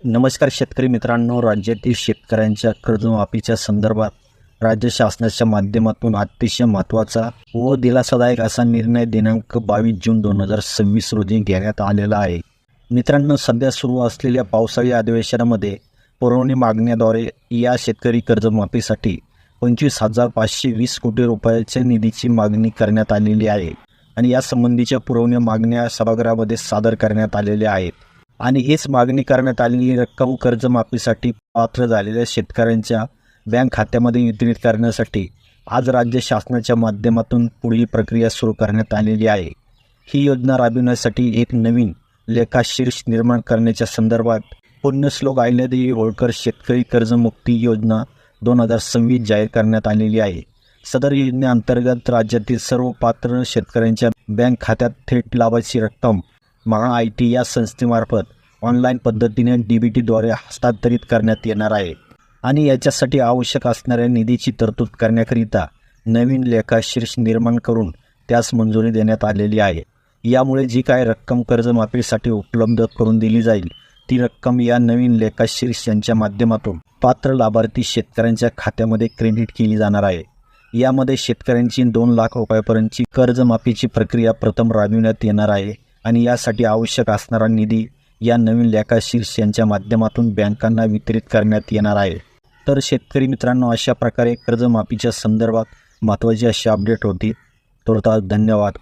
नमस्कार शेतकरी मित्रांनो, राज्यातील शेतकऱ्यांच्या कर्जमाफीच्या संदर्भात राज्य शासनाच्या माध्यमातून अतिशय महत्त्वाचा व दिलासादायक असा निर्णय दिनांक 22 जून 2026 रोजी घेण्यात आलेला आहे. मित्रांनो, सध्या सुरू असलेल्या पावसाळी अधिवेशनामध्ये पुरवणी मागण्याद्वारे या शेतकरी कर्जमाफीसाठी 25,520 कोटी रुपयाच्या निधीची मागणी करण्यात आलेली आहे आणि यासंबंधीच्या पुरवणी मागण्या सभागृहामध्ये सादर करण्यात आलेल्या आहेत. आणि हीच मागणी करण्यात आलेली रक्कम कर्जमाफीसाठी पात्र झालेल्या शेतकऱ्यांच्या बँक खात्यामध्ये वितरित करण्यासाठी आज राज्य शासनाच्या माध्यमातून पुढील प्रक्रिया सुरू करण्यात आलेली आहे. ही योजना राबविण्यासाठी एक नवीन लेखाशीर्ष निर्माण करण्याच्या संदर्भात पुण्यश्लोक अहिल्यादेवी होळकर शेतकरी कर्जमुक्ती योजना 2026 जाहीर करण्यात आलेली आहे. सदर योजनेअंतर्गत राज्यातील सर्व पात्र शेतकऱ्यांच्या बँक खात्यात थेट लाभाची रक्कम महाआयटी या संस्थेमार्फत ऑनलाईन पद्धतीने DBTद्वारे हस्तांतरित करण्यात येणार आहे आणि याच्यासाठी आवश्यक असणाऱ्या निधीची तरतूद करण्याकरिता नवीन लेखाशीर्ष निर्माण करून त्यास मंजुरी देण्यात आलेली आहे. यामुळे जी काय रक्कम कर्जमाफीसाठी उपलब्ध करून दिली जाईल ती रक्कम या नवीन लेखाशीर्ष यांच्या माध्यमातून पात्र लाभार्थी शेतकऱ्यांच्या खात्यामध्ये क्रेडिट केली जाणार आहे. यामध्ये शेतकऱ्यांची 2 लाख रुपयापर्यंतची कर्जमाफीची प्रक्रिया प्रथम राबविण्यात येणार आहे आणि यासाठी आवश्यक असणारा निधी या नवीन लेखाशीर्ष यांच्या माध्यमातून बँकांना वितरित करण्यात येणार आहे. तर शेतकरी मित्रांनो, अशा प्रकारे कर्जमाफीच्या संदर्भात महत्त्वाची अशी अपडेट होती. धन्यवाद.